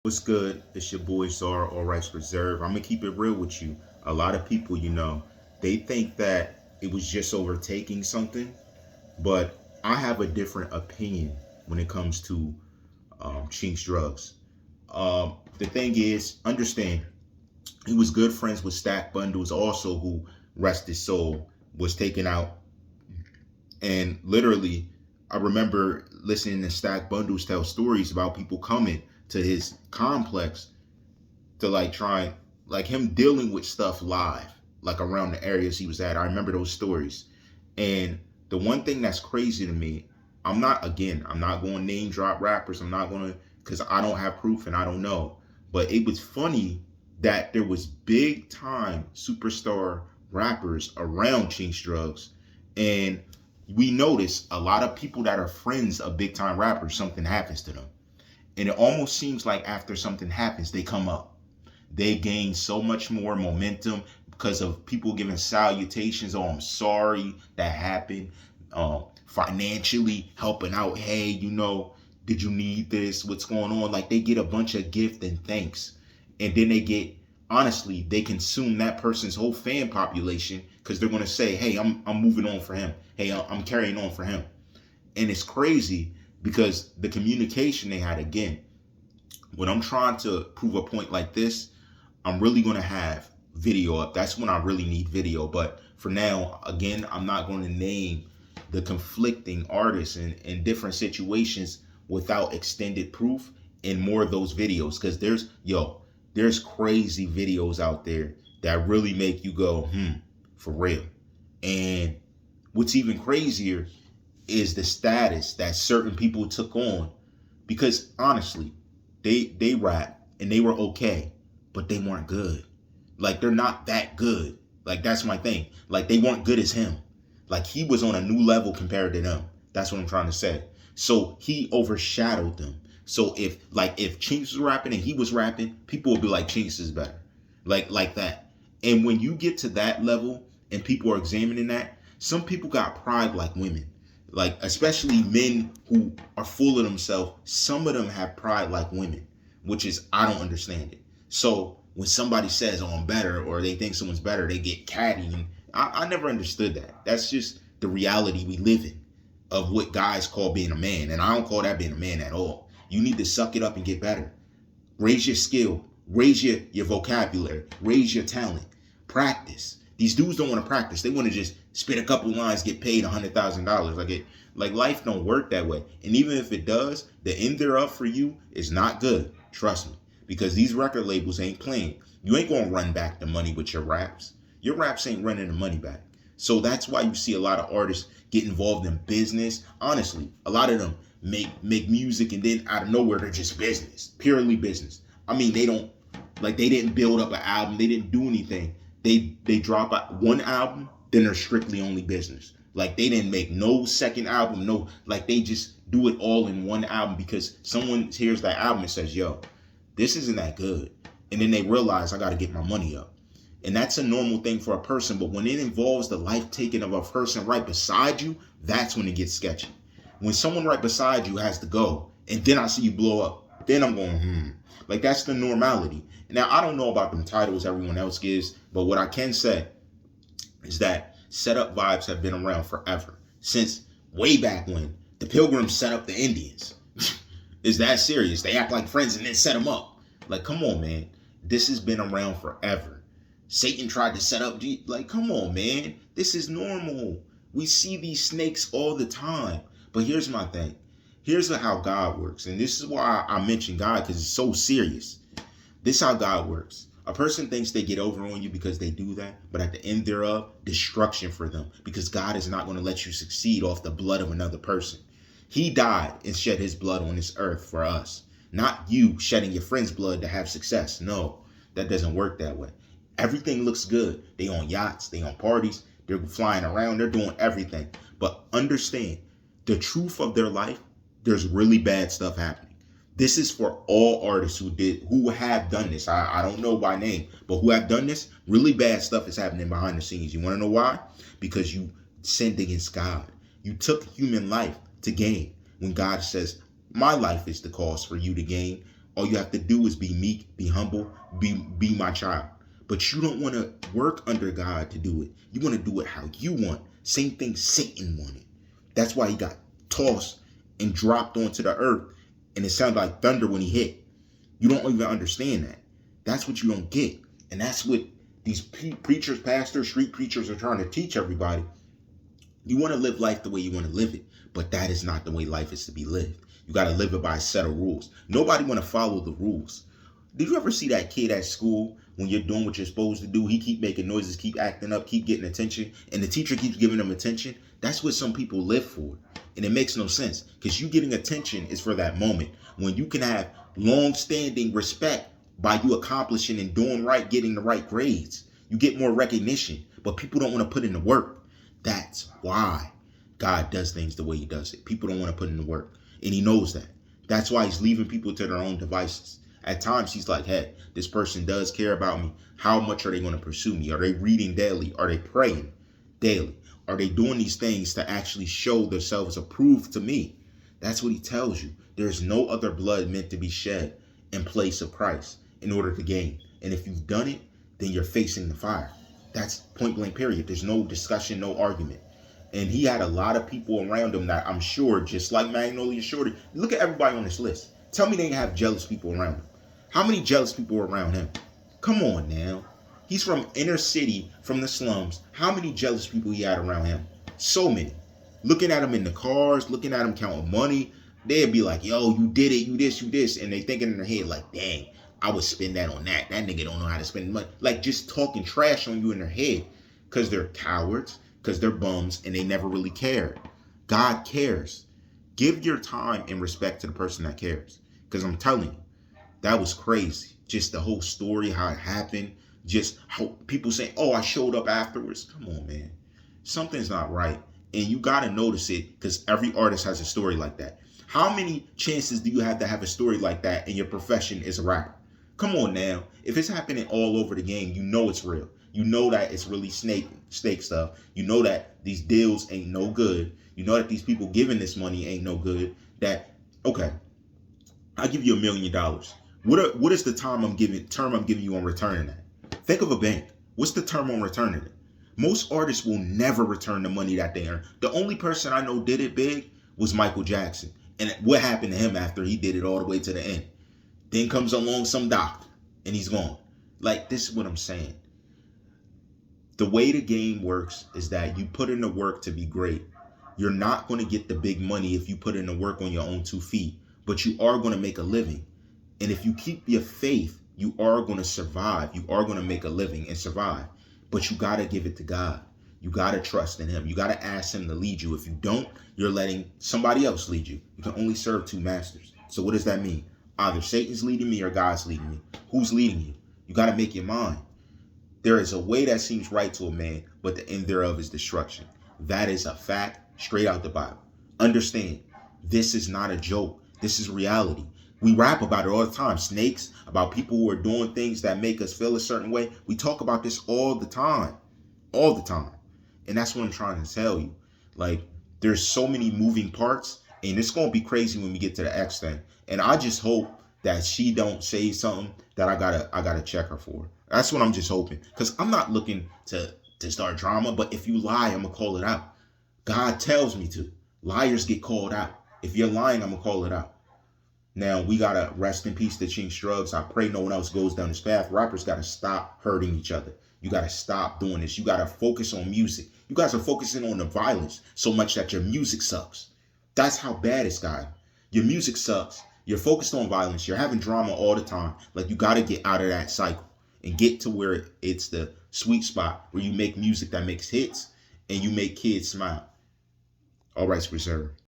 What's good? It's your boy Czar, All Rights Reserved. I'm gonna keep it real with you. A lot of people, they think that it was just overtaking something, but I have a different opinion when it comes to Chinx Drugz. The thing is, understand, he was good friends with Stack Bundles, also who, rest his soul, was taken out. And literally, I remember listening to Stack Bundles tell stories about people coming to his complex to like try, like him dealing with stuff live, like around the areas he was at. I remember those stories. And the one thing that's crazy to me, I'm not going to name drop rappers. I'm not going to, because I don't have proof and I don't know. But it was funny that there was big time superstar rappers around Chinx Drugz. And we notice a lot of people that are friends of big time rappers, something happens to them. And it almost seems like after something happens, they come up. They gain so much more momentum because of people giving salutations. Oh, I'm sorry that happened. Financially helping out. Hey, did you need this? What's going on? Like they get a bunch of gift and thanks. And then honestly, they consume that person's whole fan population because they're going to say, hey, I'm moving on for him. Hey, I'm carrying on for him. And it's crazy because the communication they had, again, when I'm trying to prove a point like this, I'm really going to have video up. That's when I really need video. But for now, again, I'm not going to name the conflicting artists in different situations without extended proof in more of those videos. Because there's crazy videos out there that really make you go, for real. And what's even crazier is the status that certain people took on, because honestly, they rap and they were okay, but they weren't good. Like they're not that good. Like that's my thing. Like they weren't good as him. Like he was on a new level compared to them. That's what I'm trying to say. So he overshadowed them. So if Chinx was rapping and he was rapping, people would be like, Chinx is better. Like that. And when you get to that level and people are examining that, some people got pride like women. Like especially men who are full of themselves, some of them have pride like women, which is, I don't understand it. So when somebody says, oh, I'm better, or they think someone's better, they get catty. And I never understood that. That's just the reality we live in of what guys call being a man. And I don't call that being a man at all. You need to suck it up and get better. Raise your skill, raise your vocabulary, raise your talent, practice. These dudes don't want to practice. They want to just spit a couple lines, get paid $100,000. Like life don't work that way. And even if it does, the end thereof for you is not good. Trust me. Because these record labels ain't playing. You ain't gonna run back the money with your raps. Your raps ain't running the money back. So that's why you see a lot of artists get involved in business. Honestly, a lot of them make music and then out of nowhere they're just business. Purely business. I mean, they didn't build up an album, they didn't do anything. They drop out one album, then they're strictly only business. Like they didn't make no second album, they just do it all in one album because someone hears that album and says, yo, this isn't that good. And then they realize I got to get my money up. And that's a normal thing for a person. But when it involves the life taking of a person right beside you, that's when it gets sketchy. When someone right beside you has to go, and then I see you blow up, then I'm going, Like that's the normality. Now, I don't know about them titles everyone else gives, but what I can say is that setup vibes have been around forever. Since way back when the Pilgrims set up the Indians. Is that serious? They act like friends and then set them up. Like, come on, man. This has been around forever. Satan tried to set up, like, come on, man. This is normal. We see these snakes all the time. But here's my thing. Here's how God works. And this is why I mention God, because it's so serious. This is how God works. A person thinks they get over on you because they do that, but at the end thereof, destruction for them, because God is not going to let you succeed off the blood of another person. He died and shed his blood on this earth for us, not you shedding your friend's blood to have success. No, that doesn't work that way. Everything looks good. They on yachts, they on parties, they're flying around, they're doing everything. But understand, the truth of their life, there's really bad stuff happening. This is for all artists who have done this. I don't know by name, but who have done this. Really bad stuff is happening behind the scenes. You want to know why? Because you sinned against God. You took human life to gain when God says, my life is the cause for you to gain. All you have to do is be meek, be humble, be my child. But you don't want to work under God to do it. You want to do it how you want. Same thing Satan wanted. That's why he got tossed and dropped onto the earth. And it sounded like thunder when he hit. You don't even understand that. That's what you don't get. And that's what these preachers, pastors, street preachers are trying to teach everybody. You want to live life the way you want to live it. But that is not the way life is to be lived. You got to live it by a set of rules. Nobody want to follow the rules. Did you ever see that kid at school when you're doing what you're supposed to do? He keep making noises, keep acting up, keep getting attention, and the teacher keeps giving him attention. That's what some people live for. And it makes no sense because you getting attention is for that moment when you can have long-standing respect by you accomplishing and doing right, getting the right grades. You get more recognition, but people don't want to put in the work. That's why God does things the way he does it. People don't want to put in the work, and he knows that. That's why he's leaving people to their own devices. At times, he's like, hey, this person does care about me. How much are they going to pursue me? Are they reading daily? Are they praying daily? Are they doing these things to actually show themselves approved to me? That's what he tells you. There's no other blood meant to be shed in place of Christ in order to gain. And if you've done it, then you're facing the fire. That's point blank period. There's no discussion, no argument. And he had a lot of people around him that I'm sure, just like Magnolia Shorty, look at everybody on this list. Tell me they didn't have jealous people around him. How many jealous people were around him? Come on now. He's from inner city, from the slums. How many jealous people he had around him? So many. Looking at him in the cars, looking at him counting money. They'd be like, yo, you did it, you this. And they thinking in their head like, dang, I would spend that on that. That nigga don't know how to spend money. Like just talking trash on you in their head because they're cowards, because they're bums, and they never really cared. God cares. Give your time and respect to the person that cares. Because I'm telling you, that was crazy. Just the whole story, how it happened. Just how people say, oh, I showed up afterwards. Come on, man. Something's not right. And you got to notice it because every artist has a story like that. How many chances do you have to have a story like that in your profession as a rapper? Come on now. If it's happening all over the game, you know it's real. You know that it's really snake stuff. You know that these deals ain't no good. You know that these people giving this money ain't no good. That, okay, I'll give you $1 million. What is the term I'm giving you on returning that? Think of a bank. What's the term on returning it? Most artists will never return the money that they earn. The only person I know did it big was Michael Jackson. And what happened to him after he did it all the way to the end? Then comes along some doctor and he's gone. Like, this is what I'm saying. The way the game works is that you put in the work to be great. You're not going to get the big money if you put in the work on your own 2 feet, but you are going to make a living. And if you keep your faith, you are going to survive. You are going to make a living and survive. But you got to give it to God. You got to trust in him. You got to ask him to lead you. If you don't, you're letting somebody else lead you. You can only serve 2 masters. So what does that mean? Either Satan's leading me or God's leading me. Who's leading you? You got to make your mind. There is a way that seems right to a man, but the end thereof is destruction. That is a fact straight out the Bible. Understand, this is not a joke. This is reality. We rap about it all the time. Snakes, about people who are doing things that make us feel a certain way. We talk about this all the time. All the time. And that's what I'm trying to tell you. Like, there's so many moving parts, and it's going to be crazy when we get to the X thing. And I just hope that she don't say something that I gotta check her for. That's what I'm just hoping. Because I'm not looking to start drama, but if you lie, I'm going to call it out. God tells me to. Liars get called out. If you're lying, I'm going to call it out. Now, we got to rest in peace to Chinx Drugz. I pray no one else goes down this path. Rappers got to stop hurting each other. You got to stop doing this. You got to focus on music. You guys are focusing on the violence so much that your music sucks. That's how bad it's gotten. Your music sucks. You're focused on violence. You're having drama all the time. Like, you got to get out of that cycle and get to where it's the sweet spot where you make music that makes hits and you make kids smile. All rights reserved.